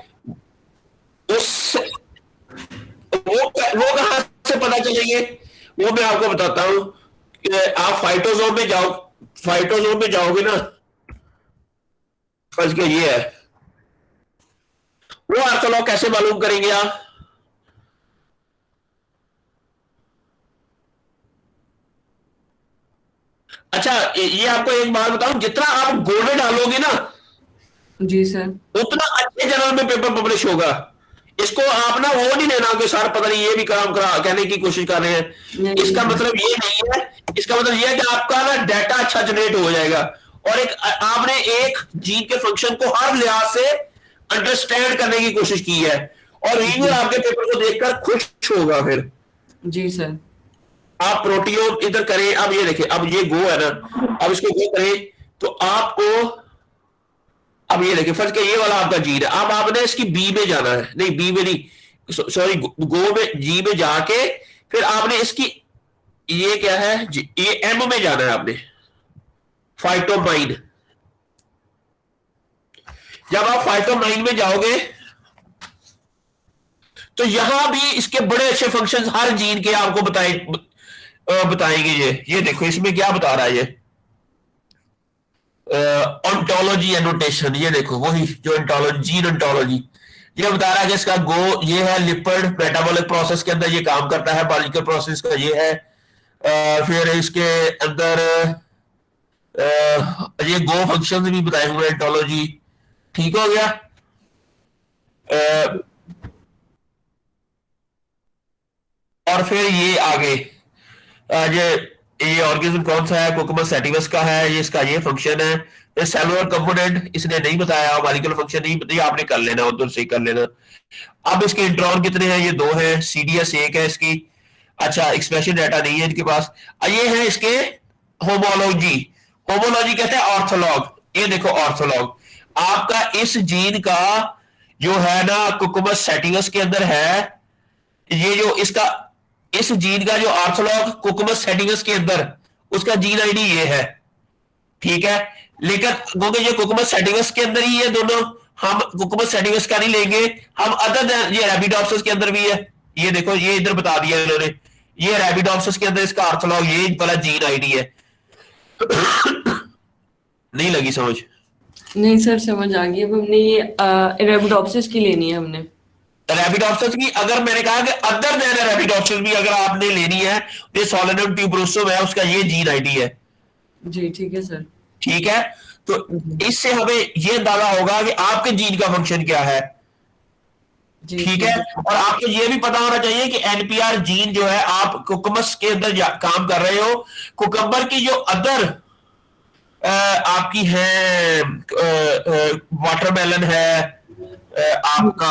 उस वो कहां से पता चलेंगे वो मैं आपको बताता हूं। आप फाइटोजोम में जाओ, फाइटोजोम में जाओगे ना, फर्ज के ये है, वो ऑर्थोलॉग कैसे मालूम करेंगे आप? अच्छा ये आपको एक बात बताऊं, जितना आप गोल्ड डालोगे ना जी सर। उतना अच्छे जर्नल में पेपर पब्लिश होगा। इसको आप ना वो नहीं लेना कि सर पता नहीं ये भी काम करा कहने की कोशिश कर रहे हैं, नहीं इसका नहीं मतलब ये नहीं है। इसका मतलब ये है कि आपका ना डाटा अच्छा जनरेट हो जाएगा, और एक आपने एक जीन के फंक्शन को हर लिहाज से अंडरस्टैंड करने की कोशिश की है, और रिव्यूअर जी आपके पेपर को देखकर खुश होगा। फिर जी सर। आप प्रोटीओम इधर करें, अब ये देखिए, अब ये गो है ना, अब इसको गो करें तो आपको, अब ये देखिए फर्ज के ये वाला आपका जीन है, अब आपने इसकी बी में जाना है, नहीं बी में नहीं, सॉरी गो में, जी में जाके फिर आपने इसकी, ये क्या है ये एम में जाना है आपने, फाइटोमाइन। जब आप फाइटोमाइन में जाओगे तो यहां भी इसके बड़े अच्छे फंक्शंस हर जीन के आपको बताएंगे। ये देखो इसमें क्या बता रहा है, ये ऑन्टोलॉजी एनोटेशन, ये देखो वही जो ऑन्टोलॉजी, जीन ऑन्टोलॉजी, ये बता रहा है कि इसका गो ये है, लिपिड मेटाबॉलिक प्रोसेस के अंदर ये काम करता है, बायोलॉजिकल प्रोसेस का ये है। फिर इसके अंदर ये गो फंक्शन भी बताए हुए एंटोलॉजी, ठीक हो गया। और फिर ये आगे ये ऑर्गेनिज्म कौन सा है, कुकुमस सैटिवस का है, ये इसका ये फंक्शन है। ये सेलुलर कंपोनेंट इसने नहीं बताया, मॉलिक्यूलर फंक्शन नहीं बताया, आपने कर लेना, उधर से कर लेना। अब इसके इंट्रॉन कितने हैं, ये 2 हैं, सीडीएस 1 है इसकी। अच्छा एक्सप्रेशन डाटा नहीं है इनके पास। ये है इसके होमोलॉजी, होमोलॉजी कहते हैं ऑर्थोलॉग। ये देखो ऑर्थोलॉग आपका इस जीन का जो है ना कुकुमस सैटिवस के अंदर है, ये जो इसका इस जीन का जो ऑर्थोलॉग कुकुमस सैटिवस के अंदर उसका जीन आईडी ये है, ठीक है। लेकिन क्योंकि ये कुकुमस सैटिवस के अंदर ही है दोनों, हम कुकुमस सैटिवस का नहीं लेंगे, हम अदर ये रैबिडोप्सिस के अंदर भी है। ये देखो ये इधर बता दिया इन्होंने, ये रैबिडोप्सिस के अंदर इसका ऑर्थोलॉग ये वाला जीन आईडी है। नहीं लगी समझ? नहीं सर समझ आ गई। अब हमने ये अरेबिडोप्सिस की लेनी है हमने। रैबिडोप्सिस की अगर मैंने कहा कि अदर देन रैबिडोप्सिस भी अगर आपने लेनी है, ये सोलेनम ट्यूबरोसम है, उसका ये जीन आईडी है। जी ठीक है सर। ठीक है, तो इससे हमें ये अंदाजा होगा कि आपके जीन का फंक्शन क्या है। ठीक है, और आपको ये भी पता होना चाहिए कि एनपीआर जीन जो है, आप कुकुमस के अंदर काम कर रहे हो, कुकम्बर की जो अदर आपकी है, वाटरमेलन है आपका,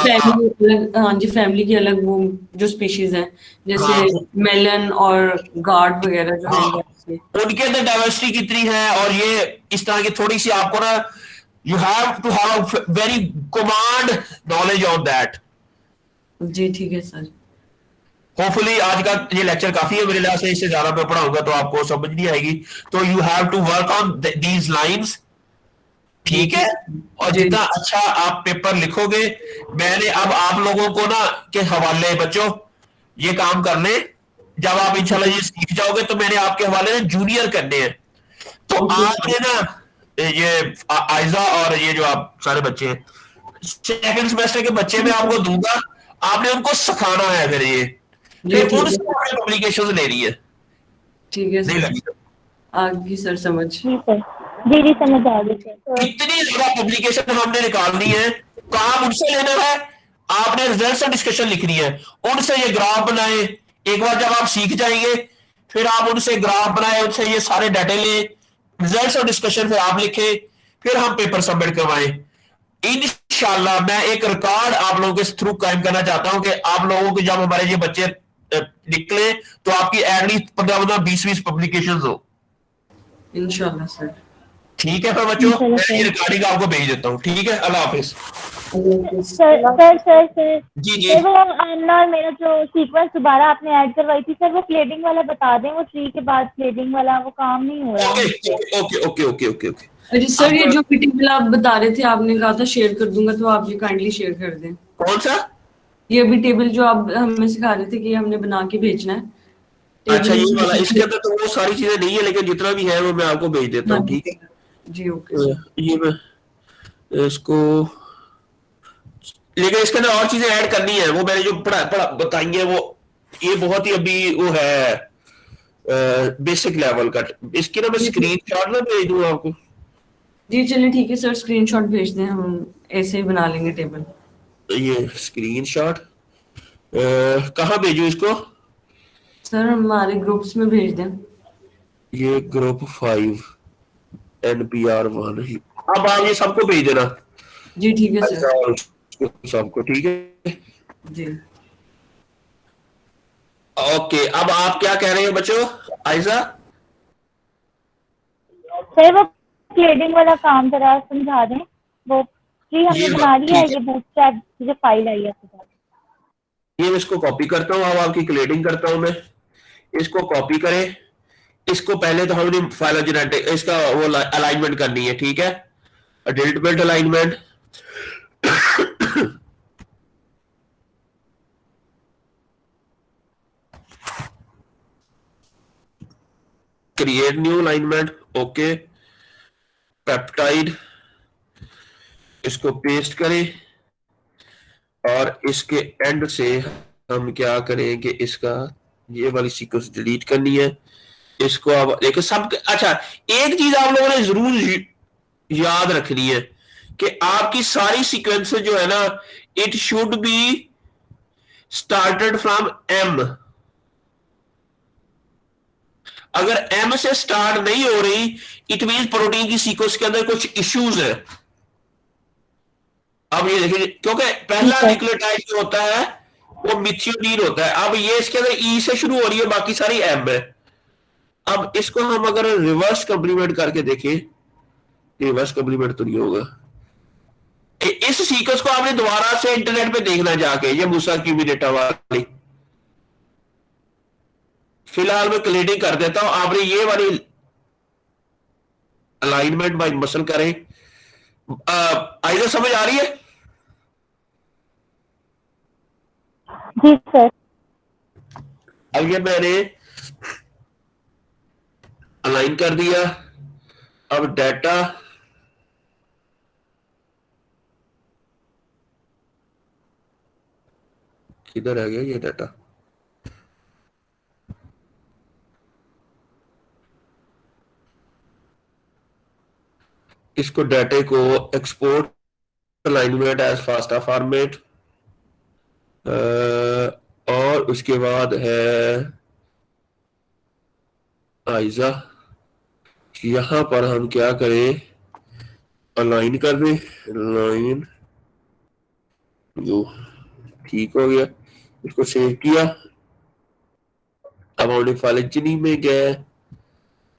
हाँ जी फैमिली की अलग वो जो स्पीशीज हैं, जैसे हाँ, मेलन और गार्ड वगैरह जो हाँ, है, उनके अंदर डाइवर्सिटी कितनी है, और ये इस तरह की थोड़ी सी आपको ना, you have to have very command knowledge on that. जी ठीक है सर। होपफुली आज का ये लेक्चर काफी है मेरे लिहाज से, इससे ज्यादा मैं पढ़ाऊंगा तो आपको समझ नहीं आएगी, तो you have to work on these lines, ठीक है। और जितना अच्छा आप पेपर लिखोगे, मैंने अब आप लोगों को ना के हवाले बच्चों ये काम करने, जब आप इंशाल्लाह ये सीख जाओगे तो मैंने आपके हवाले में जूनियर करने हैं। तो आपने ना ये आयजा और ये जो आप सारे बच्चे हैं, सेकंड सेमेस्टर के बच्चे मैं आपको दूंगा, आपने उनको सिखाना है, फिर ये फिर उनसे पब्लिकेशन लेनी है। ठीक है नहीं सर, लगी आगे सर समझ। जी सर, जी समझ आ गई सर। इतनी ज्यादा पब्लिकेशन हमने निकालनी है, काम उनसे लेना है, आपने रिजल्ट से डिस्कशन लिखनी है, उनसे ये ग्राफ बनाए। एक बार जब आप सीख जाएंगे फिर आप उनसे ग्राफ बनाए, उनसे ये सारे डाटे ले, रिजल्ट और डिस्कशन फिर आप लिखे, फिर हम पेपर सबमिट करवाएं। इंशाल्लाह मैं एक रिकॉर्ड आप लोगों के थ्रू कायम करना चाहता हूं कि आप लोगों के जब हमारे ये बच्चे निकले तो आपकी एटलीस्ट 15 20 पब्लिकेशन हो। इंशाल्लाह सर। ठीक है फिर बच्चों, मैं ये रिकॉर्डिंग आपको भेज देता हूँ। ठीक है, अल्लाह हाफिज। सर जी जी, सर वो ना मेरा जो सीक्वेंस दोबारा आपने ऐड करवाई थी सर, वो क्लेडिंग वाला बता दें, वो ट्री के बाद क्लेडिंग वाला वो काम नहीं हो रहा। Okay okay okay okay okay okay. अरे सर ये जो टेबल आप बता रहे थे, आपने कहा था शेयर कर दूंगा, तो आप ये काइंडली शेयर कर दें। कौन सा? ये अभी टेबल जो आप हमें सिखा रहे थे कि हमने बना के भेजना है। अच्छा ये वाला, इसके अंदर तो वो सारी चीजें नहीं है, लेकिन जितना भी है वो मैं आपको भेज देता हूँ। ठीक है जी ओके। ये मैं इसको, लेकिन इसके अंदर और चीजें ऐड करनी है, वो मैंने जो पढ़ा बताई है वो, ये बहुत ही अभी वो है, बेसिक लेवल का। इसकी ना मैं स्क्रीन शॉट ना भेज दूँ आपको। जी चलिए ठीक है सर, स्क्रीनशॉट भेज दें, हम ऐसे ही बना लेंगे टेबल। ये स्क्रीन शॉट कहाँ भेजूँ इसको? सर हमारे ग्रुप्स में भेज दें। ये ग्रुप 5 NPR 1 ही। अब आप ये सबको भेज देना। जी ठीक है ऐसा सर। और उसको सबको, ठीक है। जी ओके, अब आप क्या कह रहे हो बच्चों? आयशा, सर वो क्लेडिंग वाला काम जरा समझा दें। वो जी हमने ये बना लिया है, ठीक है, ये बूटस्ट्रैप जो फाइल आई है आपके पास। ये मैं इसको कॉपी करता हूँ। अब आपकी क्लेडिंग करता हूँ मैं। इसको कॉपी करें। इसको पहले तो हमने फाइलोजेनेटिक इसका वो अलाइनमेंट करनी है, ठीक है। Edit built alignment. Create new alignment, okay. Peptide, इसको पेस्ट करें और इसके एंड से हम क्या करेंगे, इसका ये वाली सीक्वेंस डिलीट करनी है। इसको अब देखो सब। अच्छा, एक चीज आप लोगों ने जरूर याद रखनी है कि आपकी सारी सीक्वेंसेस जो है ना, it should be started from M। अगर M से स्टार्ट नहीं हो रही, इट मीन प्रोटीन की सीक्वेंस के अंदर कुछ इश्यूज है। अब ये देखिए, क्योंकि जी पहला सर। न्यूक्लियोटाइड जो होता है वो मिथियोनीन होता है। अब ये इसके अंदर E से शुरू हो रही है, बाकी सारी M है। अब इसको हम अगर रिवर्स कॉम्प्लीमेंट करके देखें, रिवर्स कॉम्प्लीमेंट तो नहीं होगा। इस सीक्वेंस को आपने दोबारा से इंटरनेट पे देखना जाके, ये मूसा की भी डेटा वाली। फिलहाल मैं क्लीडिंग कर देता हूं। आपने ये वाली अलाइनमेंट बाय मसल करें। आइजा समझ आ रही है? जी सर। अब ये मैंने अलाइन कर दिया। अब डाटा किधर आ गया ये डाटा? इसको डाटे को export alignment as FASTA format, और उसके बाद है आइजा। यहां पर हम क्या करें, अलाइन कर दें। अलाइन, जो ठीक हो गया। इसको सेव किया। अब हमने फाइलोजेनी में गए।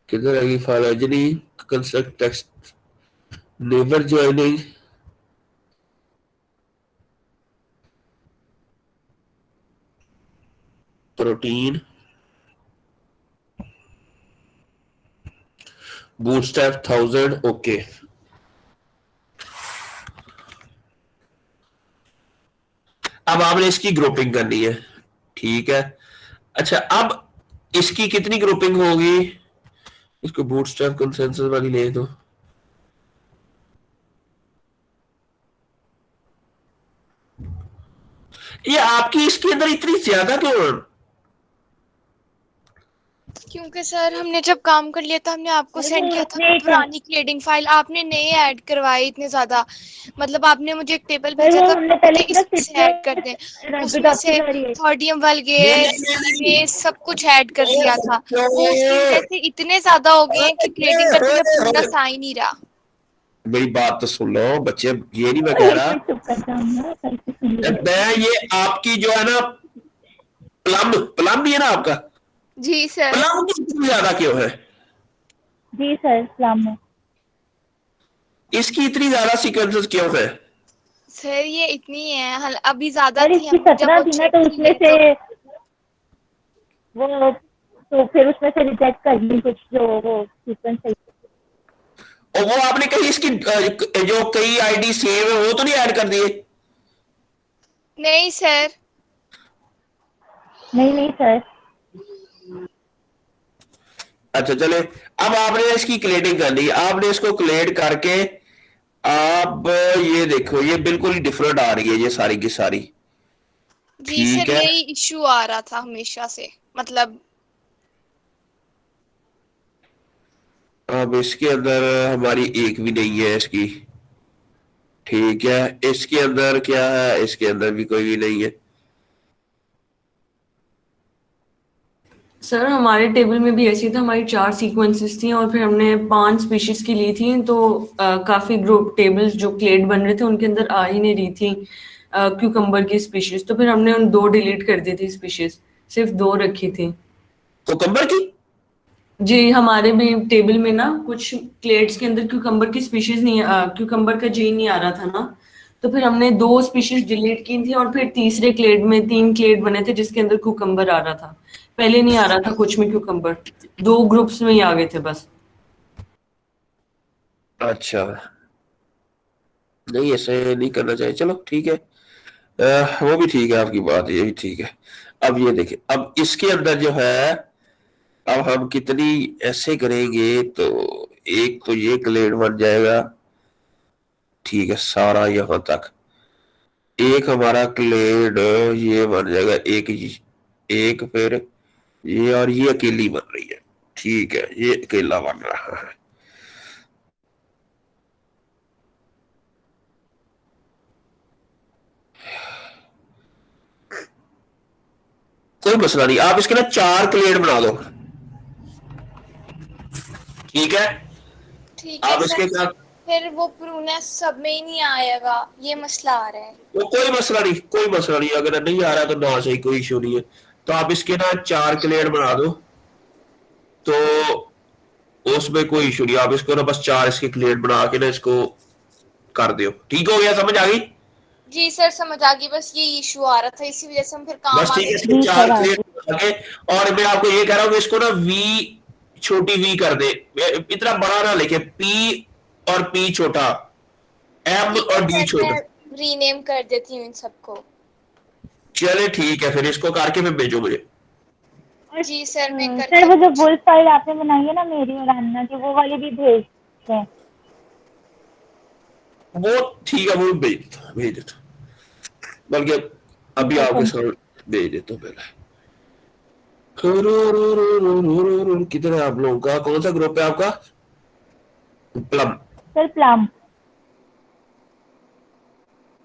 किधर आएगी phylogeny? Construct text neighbour joining, protein, bootstrap 1000, okay. अब आपने इसकी ग्रुपिंग करनी है, ठीक है। अच्छा, अब इसकी कितनी ग्रुपिंग होगी? इसको बूटस्ट्रैप कंसेंसस वाली ले दो। ये आपकी इसके अंदर इतनी ज्यादा क्यों है? क्योंकि सर हमने जब काम कर लिया था, हमने आपको सेंड किया था पुरानी क्लेडिंग फाइल, आपने नए ऐड करवाई इतने ज्यादा। मतलब आपने मुझे एक टेबल सर भेजा वो था, हमने कहते पहले इसमें से ऐड कर दें। उसमें से सोडियम वल्गेट, में सब कुछ ऐड कर दिया था। वो उसकी वजह से इतने ज्यादा हो गए हैं कि क्लेडिंग करते हुए पूरा सा ही नहीं रहा। मेरी बात तो सुन लो बच्चे, ये नहीं मैं कह रहा। चुप कर जाऊंगा, कल से सुन लीजिए। मैं ये आपकी जो है ना, प्लम प्लम भी है ना आपका, जी सर। प्लम की इतनी ज्यादा क्यों है? जी सर, सलाम है। इसकी इतनी ज्यादा सीक्वेंसेस क्यों है? सर ये इतनी है, अभी ज्यादा सर थी, इसकी हम जब 17 वो थी ना, चेक तो की उसमें गई से तो वो, तो फिर उसमें से रिजेक्ट कर दी कुछ जो वो सीक्वेंस है। और वो आपने कहीं इसकी जो कई आईडी सेव है वो तो नहीं ऐड कर दिए? नहीं सर। नहीं नहीं सर। अच्छा चले, अब आपने इसकी क्लेडिंग करनी है। आपने इसको क्लेड करके, आप ये देखो, ये बिल्कुल ही डिफरेंट आ रही है ये सारी की सारी, जी सर, ठीक है। यही इश्यू आ रहा था हमेशा से। मतलब अब इसके अंदर हमारी एक भी नहीं है इसकी, ठीक है। इसके अंदर क्या है, इसके अंदर भी कोई भी नहीं है। सर हमारे टेबल में भी ऐसी था, हमारी 4 सीक्वेंसेस थी और फिर हमने 5 स्पीशीज की ली थी, तो काफी ग्रुप टेबल्स जो क्लेड बन रहे थे उनके अंदर आ ही नहीं रही थी क्यूकम्बर की स्पीशीज, तो फिर हमने उन 2 डिलीट कर दी थी स्पीशीज, सिर्फ 2 रखी थी। कुकम्बर की? जी हमारे भी टेबल में ना कुछ क्लेड्स के अंदर क्यूकम्बर की स्पीशीज नहीं, क्यूकम्बर का जीन नहीं आ रहा था ना, तो फिर हमने 2 स्पीशीज डिलीट की थी और फिर तीसरे क्लेड में 3 क्लेड बने थे जिसके अंदर क्यूकम्बर आ रहा था। पहले नहीं आ रहा था कुछ में क्यूकम्बर, 2 ग्रुप्स में ही आ गए थे बस। अच्छा, नहीं ऐसे नहीं करना चाहिए, चलो ठीक है। वो भी ठीक है आपकी बात, ये भी ठीक है। अब ये देखिए, अब इसके अंदर जो है, अब हम कितनी ऐसे करेंगे तो एक तो ये क्लेड बन जाएगा, ठीक है, सारा यहां तक। एक हमारा क्लेड ये बन जाएगा, एक फिर ये, और ये अकेली बन रही है, ठीक है, ये अकेला बन रहा है। कोई मसला नहीं, आप इसके ना 4 क्लेड बना दो, ठीक है। ठीक है आप सर, इसके साथ, फिर वो प्रूनेस सब में ही नहीं आएगा, ये मसला आ रहा है। वो कोई मसला नहीं, कोई मसला नहीं, अगर नहीं आ रहा तो ना सही, कोई इशू नहीं है। तो आप इसके ना 4 क्लेड बना दो, तो उसमें कोई इशू नहीं, आप इसको ना बस 4 इसके क्लेड बना के ना इसको कर दो, ठीक हो गया, समझ आ गई? जी सर समझ आ गई, बस ये इशू आ रहा था, इसी वजह से हम फिर बस काम ठीक है, आगे इसके जी चार सर आ क्लियर गई। करके, और मैं आपको ये कह रहा हूँ कि इसको ना वी, छोटी वी कर दे, इतना बड़ा ना लिखे, पी और पी छोटा, एम ठीक है और डी सर, मैं छोटा। रीनेम कर देती हूँ इन सबको। चले ठीक है, फिर इसको करके फिर भेजो मुझे। जी सर मैं सर करके वो जो भेज। वुल्फ फाइल आपने बनाई है ना मेरी और अन्ना की, वो वाली भी भेज दें। वो ठीक है, वो भेज देता, बल्कि अभी ठीक है आपके सर। साथ भेज देता हूँ पहले। किधर है आप लोगों का, कौन सा ग्रुप है आपका? प्लम। Sir plum.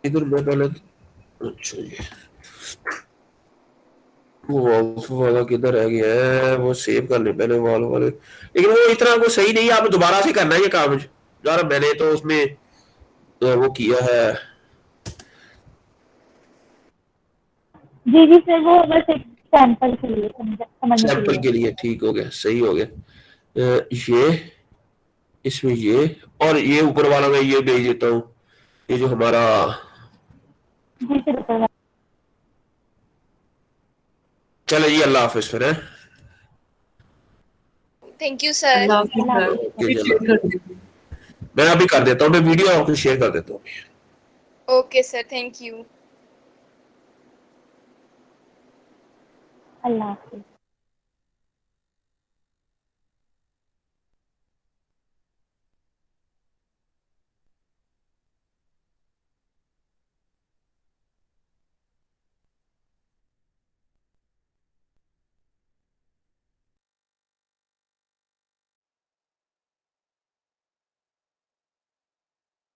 इधर मैं पहले, अच्छा ये वॉल्फ वाला किधर रह गया है, वो सेव कर ले पहले वॉल वाले, लेकिन वो इतना वो सही नहीं है, आप दोबारा से करना है ये काम यार, मैंने तो उसमें वो किया है। जी जी सर, वो बस एक सैंपल के लिए, समझने के सैंपल लिए। के लिए ठीक हो गया, सही हो गया। ये इसमें ये, और ये ऊपर वाला मैं ये भेज देता हूँ, ये जो हमारा, जी सर ऊपर। चले जी, अल्लाह हाफिज फिर है। Thank you sir. अल्लाह हाफिज़ अल्लाह सर। हाफिज़। ओके जी, शेयर कर दीजिए। मैं अभी कर देता हूँ, मैं वीडियो आपको शेयर कर देता हूँ। Okay sir, thank you. अल्लाह हाफिज़।